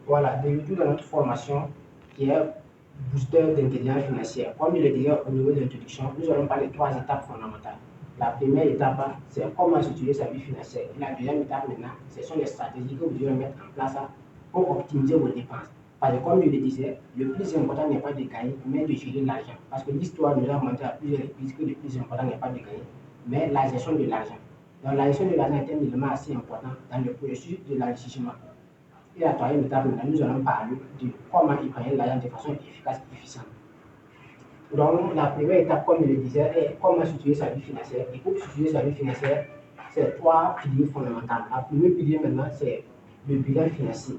Voilà, de retour dans notre formation qui est booster d'intelligence financière. Comme je le disais au niveau de l'introduction, nous allons parler de 3 étapes fondamentales. La première étape, c'est comment structurer sa vie financière. Et la deuxième étape maintenant, ce sont les stratégies que vous devez mettre en place pour optimiser vos dépenses. Parce que comme je le disais, le plus important n'est pas de gagner, mais de gérer l'argent. Parce que l'histoire nous a montré à plusieurs reprises que le plus important n'est pas de gagner, mais la gestion de l'argent. Donc la gestion de l'argent est un élément assez important dans le processus de l'enrichissement. Et à travers l'étape maintenant, nous allons parler de comment épargner l'argent de façon efficace et efficiente. Donc, la première étape, comme je le disais, est comment structurer sa vie financière. Et pour structurer sa vie financière, c'est 3 piliers fondamentaux. Le premier pilier maintenant, c'est le bilan financier.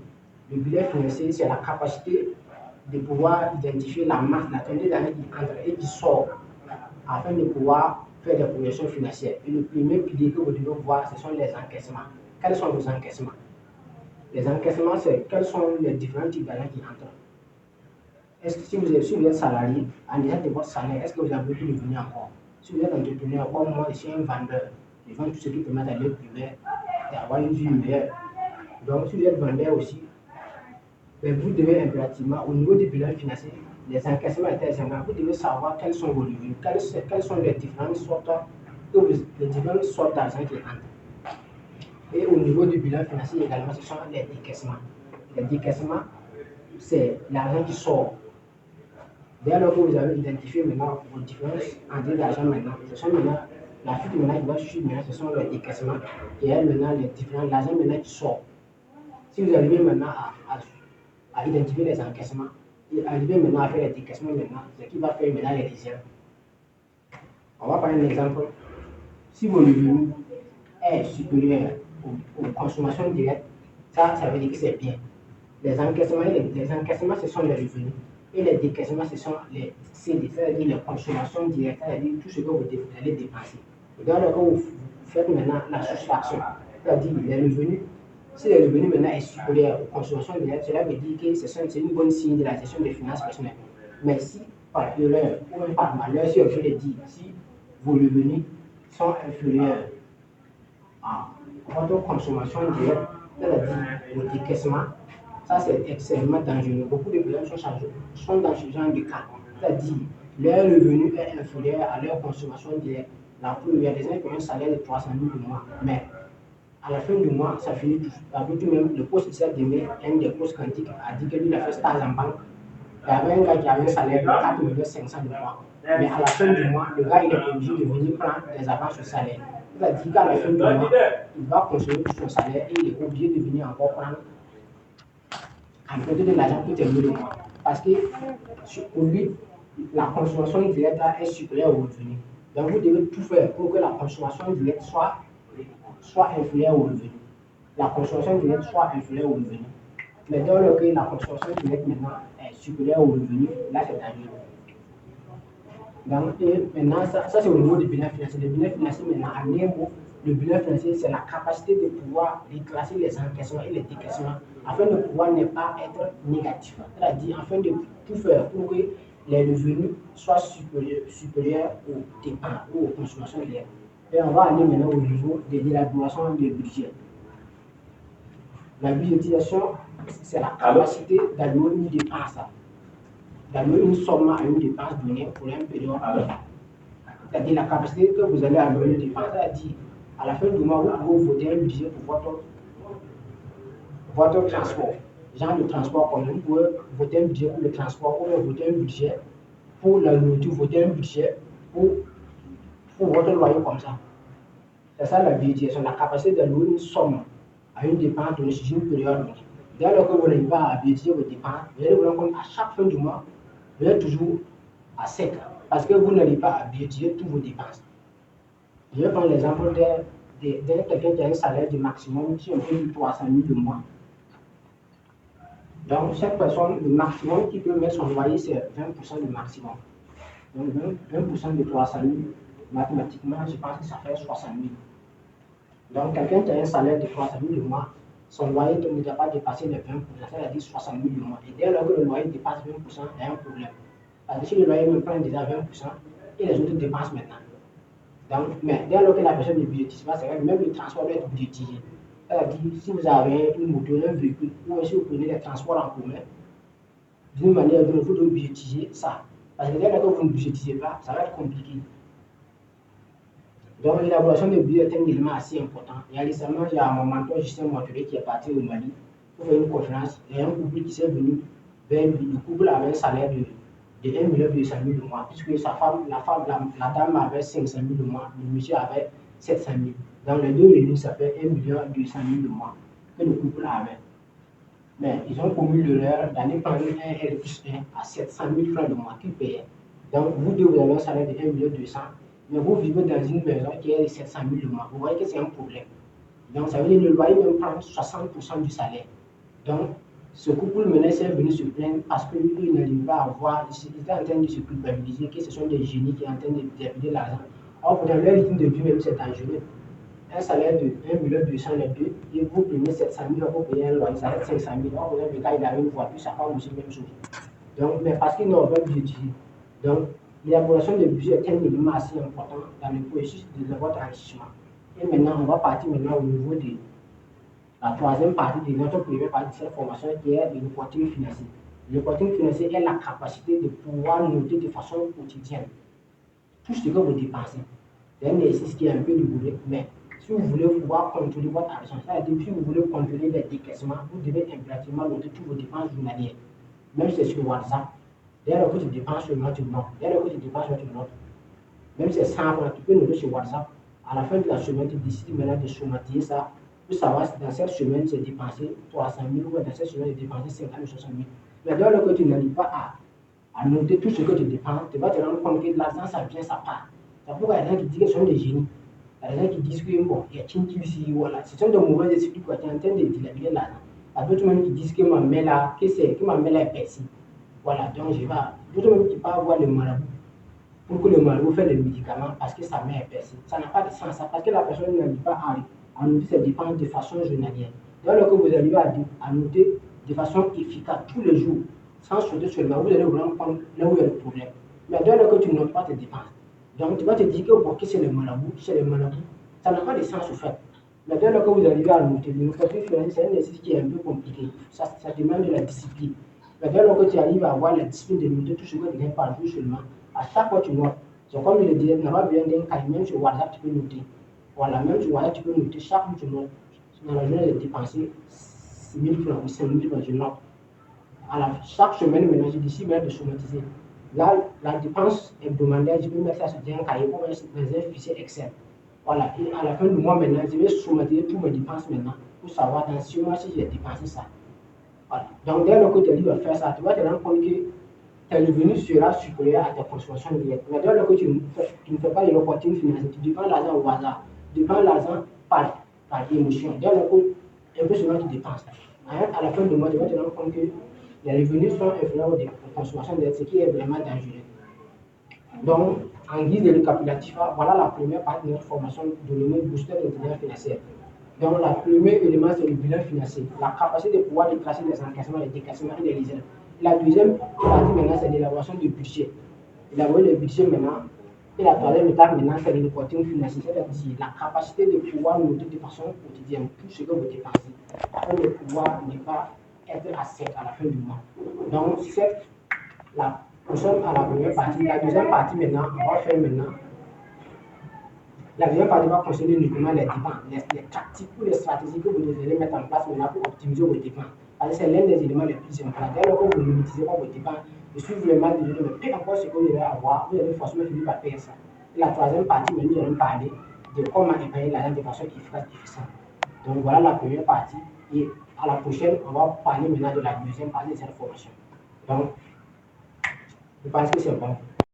Le bilan financier, c'est la capacité de pouvoir identifier la masse, la quantité d'argent qui entre et qui sort afin de pouvoir faire des projections financières. Et le premier pilier que vous devez voir, ce sont les encaissements. Quels sont vos encaissements? Les encaissements, c'est quels sont les différents types d'argent qui entrent. Est-ce que si vous êtes salarié, en dehors de votre salaire, est-ce que vous avez beaucoup de revenus encore? Si vous êtes entrepreneur, comme moi, je suis un vendeur, je vends tout ce qui permet d'aller plus loin et avoir une vie meilleure. Donc, si vous êtes vendeur aussi, vous devez impérativement, au niveau du bilan financier, les encaissements étaient exemplaires, vous devez savoir quels sont vos revenus, quelles sont les différentes sortes d'argent qui entrent. Et au niveau du bilan financier également, ce sont les décaissements. Les décaissements, c'est l'argent qui sort. Dès lors que vous avez identifié maintenant vos différences entrées d'argent maintenant, ce sont maintenant la fuite maintenant qui va suivre maintenant, ce sont les décaissements et maintenant les différents l'argent maintenant qui sort. Si vous arrivez maintenant à identifier les encaissements et arriver maintenant à faire les décaissements maintenant, ce qui va faire maintenant les réserves. On va prendre un exemple. Si vos revenus est supérieur aux consommations directes, ça veut dire que c'est bien. Les encaissements, ce sont les revenus. Et les décaissements, ce sont les CD, c'est-à-dire les consommations directes, c'est-à-dire tout ce que vous allez dépenser. Et dans le cas où vous faites maintenant la soustraction, c'est-à-dire les revenus, si les revenus maintenant est supérieur aux consommations directes, cela veut dire que c'est une bonne signe de la gestion des finances personnelles. Mais si par erreur ou même par malheur, si je le dis, si vos revenus sont inférieurs à votre consommation directe, c'est-à-dire vos décaissements, ça c'est extrêmement dangereux. Beaucoup de personnes sont dans ce genre de cas. C'est-à-dire, leur revenu est inférieur à leur consommation directe. La preuve, il y a des gens qui ont un salaire de 300 000 par mois, mais à la fin du mois, ça finit tout. Même le poste de demain, un des postes quantiques, a dit que lui, il a fait stage en banque. Il y avait un gars qui avait un salaire de 4 500 de mois. Mais à la fin du mois, le gars, il est obligé de venir prendre des avances sur salaire. C'est-à-dire qu'à la fin du mois, il va consommer tout son salaire et il est obligé de venir encore prendre en côté de l'argent pour terminer le mois. Parce que pour lui, la consommation directe est supérieure au revenu. Donc vous devez tout faire pour que la consommation directe soit inférieure au revenu. La consommation directe soit inférieure au revenu. Mais dans le cas, la consommation directe maintenant est supérieure au revenu, là c'est dangereux. Donc, et maintenant, ça c'est au niveau du bilan financier. Le bilan financier, maintenant, à niveau, le bilan financier, c'est la capacité de pouvoir reclasser les encaissements et les décaissements afin de pouvoir ne pas être négatif. C'est-à-dire, afin de tout faire pour que les revenus soient supérieurs aux dépenses ou aux consommations directes. Et on va aller maintenant au niveau de l'élaboration du budget. La budgétisation, c'est la capacité d'allouer une dépense, d'allouer une somme à une dépense donnée pour un période. C'est-à-dire la capacité que vous allez allouer une dépense. C'est-à-dire, à la fin du mois, vous pouvez voter un budget pour votre transport. Genre de transport, comme vous pouvez voter un budget pour le transport, ou voter un budget pour la nourriture, voter un budget pour votre loyer comme ça. C'est ça la budgétisation, la capacité d'allouer une somme à une dépense donnée sur une période. Dès lors que vous n'avez pas à budgétiser vos dépenses, vous allez vous rendre compte qu'à chaque fin du mois, vous êtes toujours à sec parce que vous n'allez pas à budgétiser toutes vos dépenses. Je vais prendre l'exemple de quelqu'un qui a un salaire du maximum, si on peut 300 000 de mois. Donc, chaque personne, le maximum qui peut mettre son loyer, c'est 20% du maximum. Donc, 20% de 300 000, mathématiquement, je pense que ça fait 60 000. Donc, quelqu'un qui a un salaire de 300 000 de mois, son loyer ne doit pas dépasser les 20%, c'est-à-dire 60 000 de mois. Et dès lors que le loyer dépasse 20%, il y a un problème. Parce que si le loyer me prend déjà 20%, et les autres dépenses maintenant. Donc, mais dès lors que la personne ne budgétise pas, c'est vrai que même le transport doit être budgétisé. C'est-à-dire, si vous avez une moto, un véhicule, ou si vous prenez les transports en commun, d'une manière ou d'une autre, vous devez budgétiser ça. Parce que dès lors que vous ne budgétisez pas, ça va être compliqué. Donc, l'élaboration de budget est un élément assez important. Il y a récemment, il y a mon mentor Justin Montelé qui est parti au Mali pour faire une conférence. Il y a un couple qui s'est venu vers lui. Le couple avait un salaire de 1,2 million le mois, puisque la dame avait 500 000 le mois, le monsieur avait 700 000. Dans les deux réunis, ça fait 1,2 million le mois que le couple avait. Mais ils ont commis l'erreur d'aller prendre un R+1 à 700 000 francs le mois qu'ils payaient. Donc, vous deux, vous avez un salaire de 1,2 million, mais vous vivez dans une maison qui est de 700 000 le mois. Vous voyez que c'est un problème. Donc, ça veut dire que le loyer même prend 60% du salaire. Donc, ce couple maintenant s'est venu se plaindre parce qu'il n'arrive pas à avoir, il était en train de se culpabiliser que ce sont des génies qui sont en train de dépenser l'argent. Or, dans leur rythme de vie, même c'est dangereux. Un salaire de 1,2 million les deux, et vous prenez 700 000, vous payez un loyer, ça va être 500 000. Or, dans le cas, il avait une voiture, ça fait aussi la même chose. Donc, mais parce qu'ils n'ont pas budgétisé. Donc, l'élaboration de budget est un élément assez important dans le processus de votre enrichissement. Et maintenant, on va partir maintenant au niveau de la troisième partie de notre première partie de cette formation qui est le reporting financier. Le reporting financier est la capacité de pouvoir noter de façon quotidienne tout ce que vous dépensez. C'est un exercice qui est un peu rigoureux, mais si vous voulez pouvoir contrôler votre argent, c'est-à-dire si vous voulez contrôler les décaissements, vous devez impérativement noter toutes vos dépenses journalières. Même si c'est sur WhatsApp, dès lors que tu dépenses sur note, tu notes. Dès lors que tu dépenses sur note. Même si c'est 100 francs, tu peux noter sur WhatsApp. À la fin de la semaine, tu décides maintenant de somatiser ça pour savoir si dans cette semaine, j'ai dépensé 300 000 ou dans cette semaine, j'ai dépensé 50 000 ou 60 000. Mais dès lors que tu n'arrives pas à noter tout ce que tu dépenses, tu vas te rendre compte que l'argent, ça vient, ça part. C'est pourquoi il y a des gens qui disent que ce sont des génies. Il y a des gens qui disent que bon, il y a qui ici, voilà. Ce sont de mauvais esprits qui sont en train de dilapider l'argent. Il y a d'autres même qui disent que ma main là, est percée. Voilà, donc je vais. D'autres même qui parlent voir le marabout pour que le marabout fasse les médicaments parce que sa main est percée. Ça n'a pas de sens, ça, parce que la personne n'arrive pas à noter ses dépenses de façon journalière. Dès lors que vous arrivez à noter de façon efficace tous les jours, sans sauter seulement, vous allez vous rendre compte là où il y a le problème. Mais dès lors que tu ne notes pas tes dépenses, donc tu vas te dire que bon, c'est les marabouts, ça n'a pas de sens au fait. Mais dès lors que vous arrivez à noter, le reporting financier, c'est un exercice qui est un peu compliqué. Ça demande de la discipline. Mais dès lors que tu arrives à avoir la discipline de noter tout ce que tu gagnes par jour seulement, à chaque fois tu notes. Donc comme je le disais, tu n'as pas besoin d'un cahier, même sur WhatsApp tu peux noter. Voilà, même sur WhatsApp tu peux noter, chaque jour tu notes. Dans la journée, j'ai dépensé 6 000 francs ou 5 000 francs, je note. Chaque semaine, maintenant, je décide de somatiser. Là, la dépense hebdomadaire, je peux mettre ça sur un cahier ou dans un fichier Excel. Voilà, et à la fin du mois, maintenant, je vais somatiser toutes mes dépenses maintenant pour savoir dans ce mois si j'ai dépensé ça. Voilà. Donc, dès lors que tu arrives à faire ça, tu vas te rendre compte que tes revenus sera supérieur à tes consommations directes. Mais dès lors que tu ne fais pas de reporting financier, tu dépenses l'argent au hasard, tu dépenses l'argent par émotion. Dès lors que un peu souvent tu dépenses. À la fin du mois, tu vas te rendre compte que les revenus sont inférieurs aux consommations directes, ce qui est vraiment dangereux. Donc, en guise de récapitulatif, voilà la première partie de notre formation de booster l'intelligence financière. Donc, le premier élément, c'est le bilan financier, la capacité de pouvoir déclasser les encaissements, les décassements et les réserves. La deuxième partie maintenant, c'est l'élaboration du budget. Élaborer le budget maintenant. Et la troisième étape maintenant, c'est le reporting financier, c'est-à-dire la capacité de pouvoir noter de façon quotidienne tout ce que vous dépensez, afin de pouvoir ne pas être à sec à la fin du mois. Donc, nous sommes à la première partie. La deuxième partie maintenant, on va faire maintenant. La deuxième partie va concerner uniquement les dépenses, les tactiques ou les stratégies que vous devez mettre en place maintenant pour optimiser vos dépenses. Parce que c'est l'un des éléments les plus importants. Dès lors que vous n'utilisez pas vos dépenses, je suis vraiment désolé, mais peu importe ce que vous allez avoir, vous allez forcément finir par payer ça. Et la troisième partie, nous allons parler de comment épargner l'argent de façon efficace et efficiente. Donc voilà la première partie. Et à la prochaine, on va parler maintenant de la deuxième partie de cette formation. Donc, je pense que c'est bon.